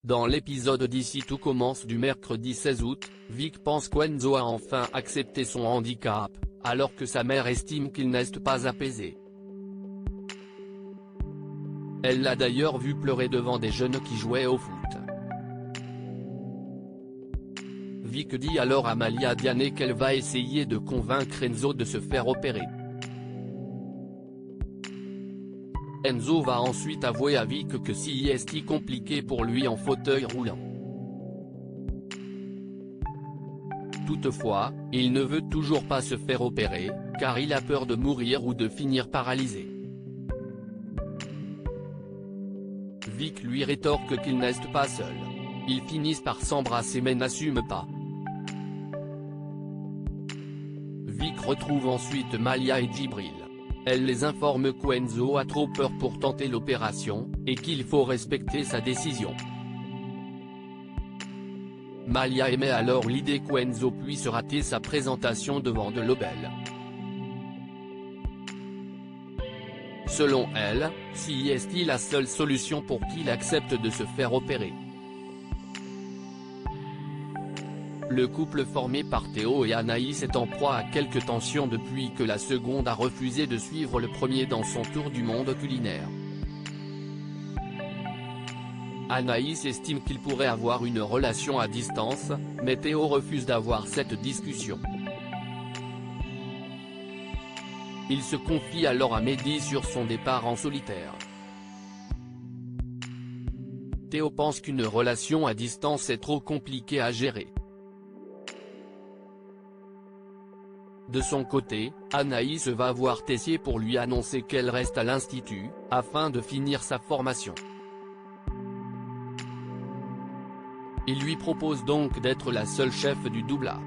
Dans l'épisode d'ici tout commence du mercredi 16 août, Vic pense qu'Enzo a enfin accepté son handicap, alors que sa mère estime qu'il n'est pas apaisé. Elle l'a d'ailleurs vu pleurer devant des jeunes qui jouaient au foot. Vic dit alors à Malia Diané qu'elle va essayer de convaincre Enzo de se faire opérer. Enzo va ensuite avouer à Vic que c'est compliqué pour lui en fauteuil roulant. Toutefois, il ne veut toujours pas se faire opérer, car il a peur de mourir ou de finir paralysé. Vic lui rétorque qu'ils n'est pas seuls. Ils finissent par s'embrasser mais n'assument pas. Vic retrouve ensuite Malia et Djibril. Elle les informe qu'Enzo a trop peur pour tenter l'opération, et qu'il faut respecter sa décision. Malia émet alors l'idée qu'Enzo puisse rater sa présentation devant de Lobel. Selon elle, c'est la seule solution pour qu'il accepte de se faire opérer. Le couple formé par Théo et Anaïs est en proie à quelques tensions depuis que la seconde a refusé de suivre le premier dans son tour du monde culinaire. Anaïs estime qu'il pourrait avoir une relation à distance, mais Théo refuse d'avoir cette discussion. Il se confie alors à Mehdi sur son départ en solitaire. Théo pense qu'une relation à distance est trop compliquée à gérer. De son côté, Anaïs va voir Tessier pour lui annoncer qu'elle reste à l'institut, afin de finir sa formation. Il lui propose donc d'être la seule chef du Doubla.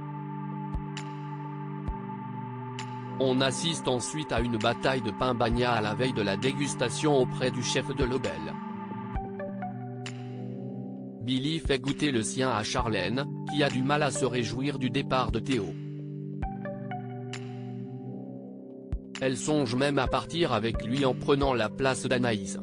On assiste ensuite à une bataille de pain bagna à la veille de la dégustation auprès du chef de Lobel. Billy fait goûter le sien à Charlène, qui a du mal à se réjouir du départ de Théo. Elle songe même à partir avec lui en prenant la place d'Anaïs.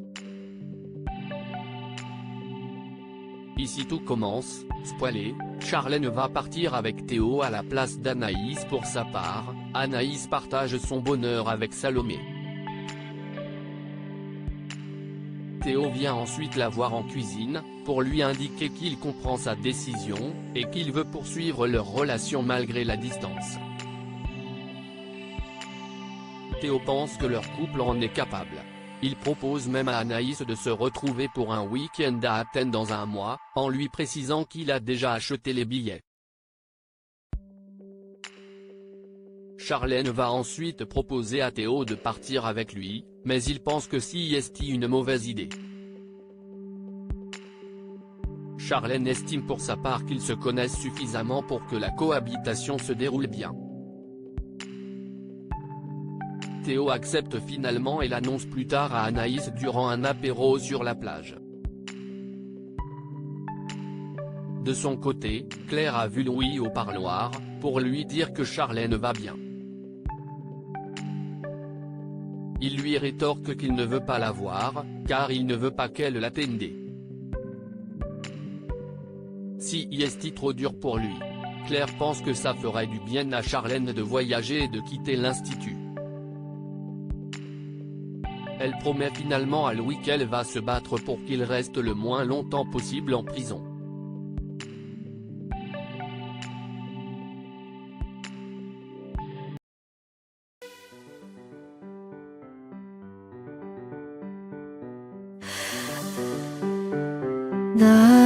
Ici tout commence, spoilé, Charlène va partir avec Théo à la place d'Anaïs. Pour sa part, Anaïs partage son bonheur avec Salomé. Théo vient ensuite la voir en cuisine, pour lui indiquer qu'il comprend sa décision, et qu'il veut poursuivre leur relation malgré la distance. Théo pense que leur couple en est capable. Il propose même à Anaïs de se retrouver pour un week-end à Athènes dans un mois, en lui précisant qu'il a déjà acheté les billets. Charlène va ensuite proposer à Théo de partir avec lui, mais il pense que c'est une mauvaise idée. Charlène estime pour sa part qu'ils se connaissent suffisamment pour que la cohabitation se déroule bien. Théo accepte finalement et l'annonce plus tard à Anaïs durant un apéro sur la plage. De son côté, Claire a vu Louis au parloir, pour lui dire que Charlène va bien. Il lui rétorque qu'il ne veut pas la voir, car il ne veut pas qu'elle l'attende. C'est trop dur pour lui. Claire pense que ça ferait du bien à Charlène de voyager et de quitter l'institut. Elle promet finalement à Louis qu'elle va se battre pour qu'il reste le moins longtemps possible en prison. 나